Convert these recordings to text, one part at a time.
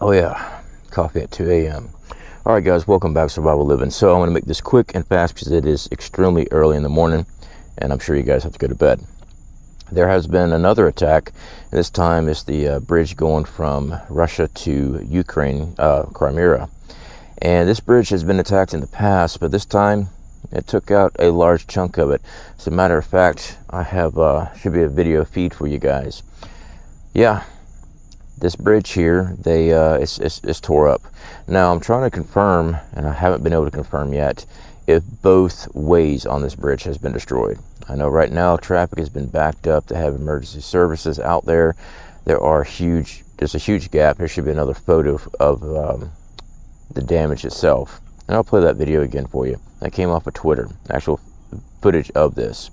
Oh yeah, coffee at 2 a.m. All right, guys, welcome back to Survival Living. So I'm going to make this quick and fast because it is extremely early in the morning, and I'm sure you guys have to go to bed. There has been another attack. This time it's the bridge going from Russia to Ukraine, Crimea. And this bridge has been attacked in the past, but this time it took out a large chunk of it. As a matter of fact, I have should be a video feed for you guys. Yeah, this bridge here, it's tore up. Now I'm trying to confirm, and I haven't been able to confirm yet, if both ways on this bridge has been destroyed. I know right now traffic has been backed up. They have emergency services out there. There's a huge gap. There should be another photo of the damage itself. And I'll play that video again for you. That came off of Twitter, actual footage of this.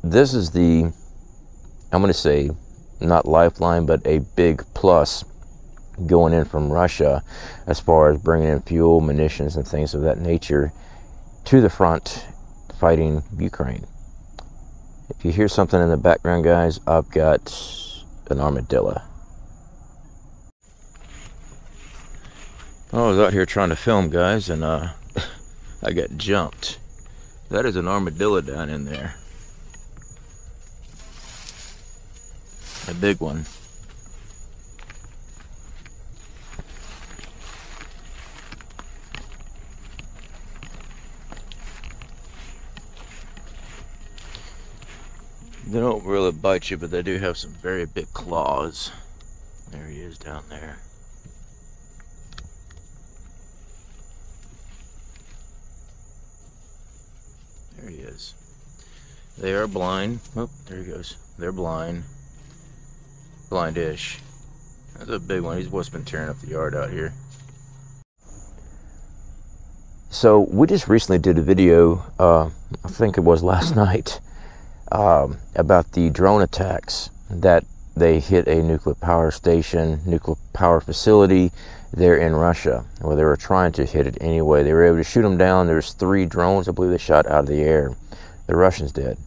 This is the, I'm going to say, not lifeline, but a big plus going in from Russia as far as bringing in fuel, munitions, and things of that nature to the front fighting Ukraine. If you hear something in the background, guys, I've got an armadillo. I was out here trying to film, guys, and I got jumped. That is an armadillo down in there. A big one. They don't really bite you, but they do have some very big claws. There he is down there. There he is. They are blind. Oh, there he goes. They're blind. Blindish. That's a big one. He's what's been tearing up the yard out here. So we just recently did a video, I think it was last night, about the drone attacks that they hit a nuclear power station, nuclear power facility there in Russia, where they were trying to hit it anyway. They were able to shoot them down. There's 3 drones, I believe, they shot out of the air. The Russians did.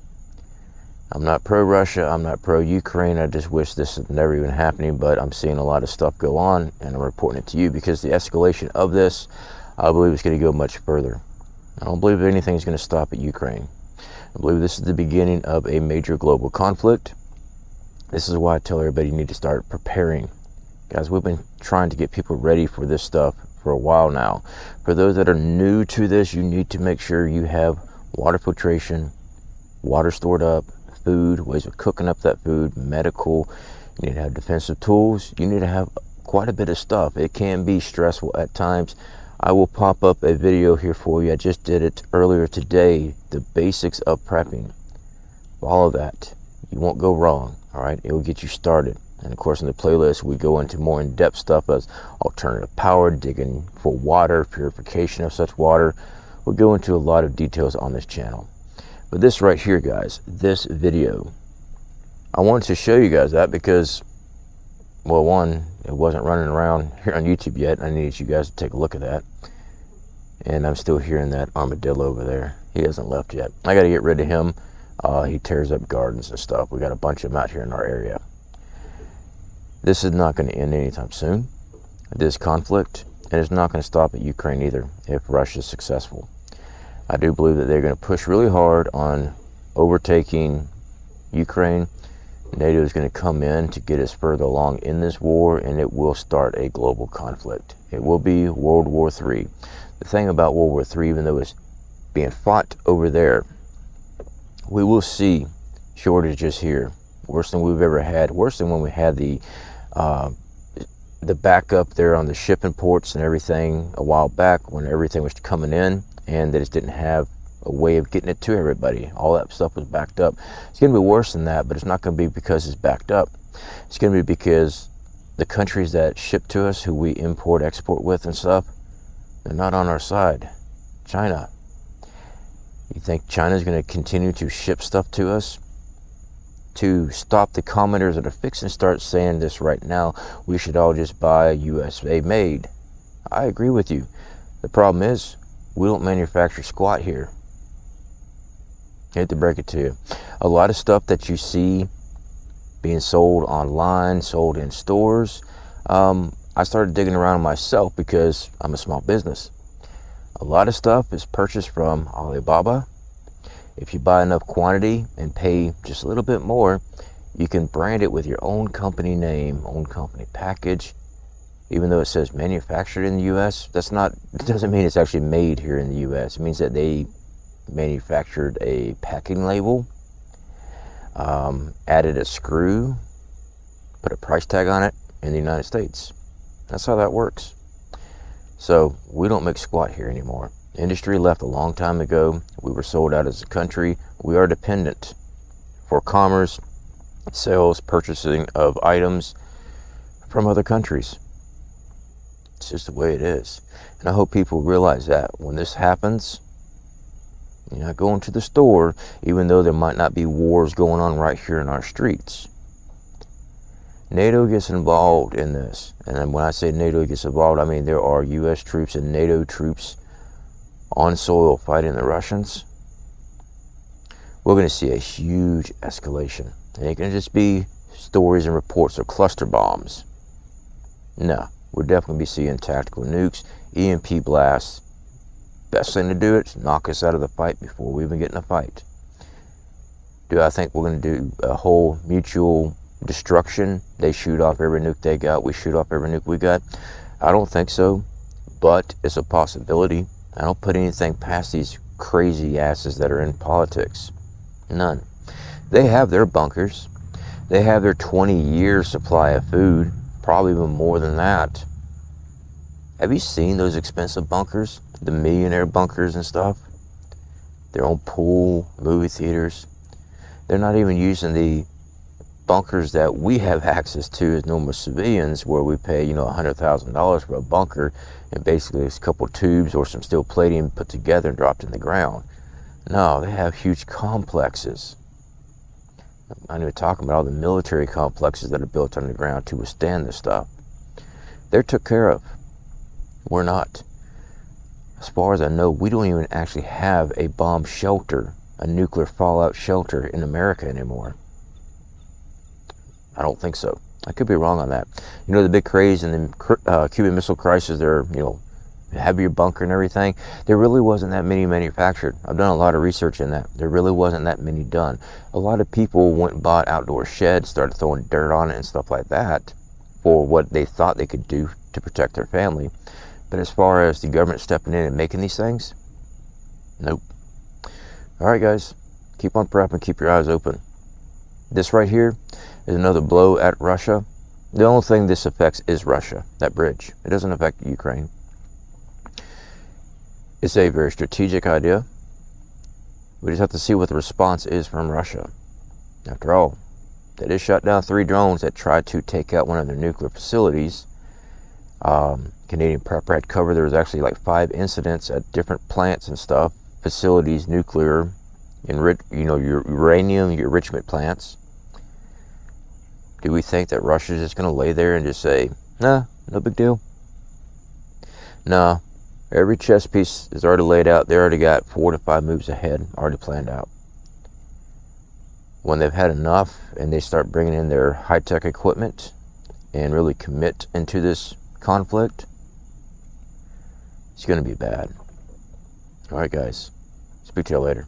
I'm not pro-Russia, I'm not pro-Ukraine, I just wish this had never even happening, but I'm seeing a lot of stuff go on, and I'm reporting it to you because the escalation of this, I believe it's going to go much further. I don't believe anything's going to stop at Ukraine. I believe this is the beginning of a major global conflict. This is why I tell everybody you need to start preparing. Guys, we've been trying to get people ready for this stuff for a while now. For those that are new to this, you need to make sure you have water filtration, water stored up, food, ways of cooking up that food, medical. You need to have defensive tools. You need to have quite a bit of stuff. It can be stressful at times. I will pop up a video here for you. I just did it earlier today. The basics of prepping. Follow that. You won't go wrong. All right. It will get you started. And of course, in the playlist, we go into more in-depth stuff as alternative power, digging for water, purification of such water. We'll go into a lot of details on this channel. But this right here, guys, this video, I wanted to show you guys that because, well, one, it wasn't running around here on YouTube yet. I needed you guys to take a look at that. And I'm still hearing that armadillo over there. He hasn't left yet. I got to get rid of him. He tears up gardens and stuff. We got a bunch of them out here in our area. This is not going to end anytime soon, this conflict, and it's not going to stop at Ukraine either if Russia is successful. I do believe that they're going to push really hard on overtaking Ukraine. NATO is going to come in to get us further along in this war, and it will start a global conflict. It will be World War III. The thing about World War III, even though it's being fought over there, we will see shortages here, worse than we've ever had, worse than when we had the backup there on the shipping ports and everything a while back when everything was coming in. And they just didn't have a way of getting it to everybody. All that stuff was backed up. It's going to be worse than that, but it's not going to be because it's backed up. It's going to be because the countries that ship to us, who we import, export with and stuff, they're not on our side. China. You think China's going to continue to ship stuff to us? To stop the commenters that are fixing to start saying this right now, we should all just buy USA made. I agree with you. The problem is, we don't manufacture squat here. I hate to break it to you. A lot of stuff that you see being sold online, sold in stores, I started digging around myself because I'm a small business. A lot of stuff is purchased from Alibaba. If you buy enough quantity and pay just a little bit more, you can brand it with your own company name, own company package. Even though it says manufactured in the U.S., it doesn't mean it's actually made here in the U.S. It means that they manufactured a packing label, added a screw, put a price tag on it in the United States. That's how that works. So we don't make squat here anymore. Industry left a long time ago. We were sold out as a country. We are dependent for commerce, sales, purchasing of items from other countries. It's just the way it is. And I hope people realize that when this happens, you're not going to the store, even though there might not be wars going on right here in our streets. NATO gets involved in this. And when I say NATO gets involved, I mean there are U.S. troops and NATO troops on soil fighting the Russians. We're going to see a huge escalation. It ain't going to just be stories and reports of cluster bombs. No. We're definitely be seeing tactical nukes, EMP blasts. Best thing to do is knock us out of the fight before we even get in a fight. Do I think we're going to do a whole mutual destruction? They shoot off every nuke they got, we shoot off every nuke we got? I don't think so, but it's a possibility. I don't put anything past these crazy asses that are in politics. None. They have their bunkers. They have their 20-year supply of food. Probably even more than that. Have you seen those expensive bunkers? The millionaire bunkers and stuff? Their own pool, movie theaters. They're not even using the bunkers that we have access to as normal civilians, where we pay, $100,000 for a bunker, and basically it's a couple of tubes or some steel plating put together and dropped in the ground. No, they have huge complexes. I'm not even talking about all the military complexes that are built underground to withstand this stuff. They're took care of. We're not. As far as I know, we don't even actually have a bomb shelter, a nuclear fallout shelter in America anymore. I don't think so. I could be wrong on that. The big craze in the Cuban Missile Crisis, they're, heavier bunker and everything. There really wasn't that many manufactured. I've done a lot of research in that. There really wasn't that many done. A lot of people went and bought outdoor sheds, started throwing dirt on it and stuff like that for what they thought they could do to protect their family. But as far as the government stepping in and making these things, nope. All right, guys, keep on prepping, keep your eyes open. This right here is another blow at Russia. The only thing this affects is Russia, that bridge. It doesn't affect Ukraine. It's a very strategic idea. We just have to see what the response is from Russia. After all, they just shot down 3 drones that tried to take out one of their nuclear facilities. Canadian Prepper had covered there was actually like 5 incidents at different plants and stuff, facilities, nuclear, your uranium enrichment plants. Do we think that Russia's just going to lay there and just say, nah, no big deal? Nah. Every chess piece is already laid out. They already got 4 to 5 moves ahead, already planned out. When they've had enough and they start bringing in their high-tech equipment and really commit into this conflict, it's going to be bad. All right, guys. Speak to you later.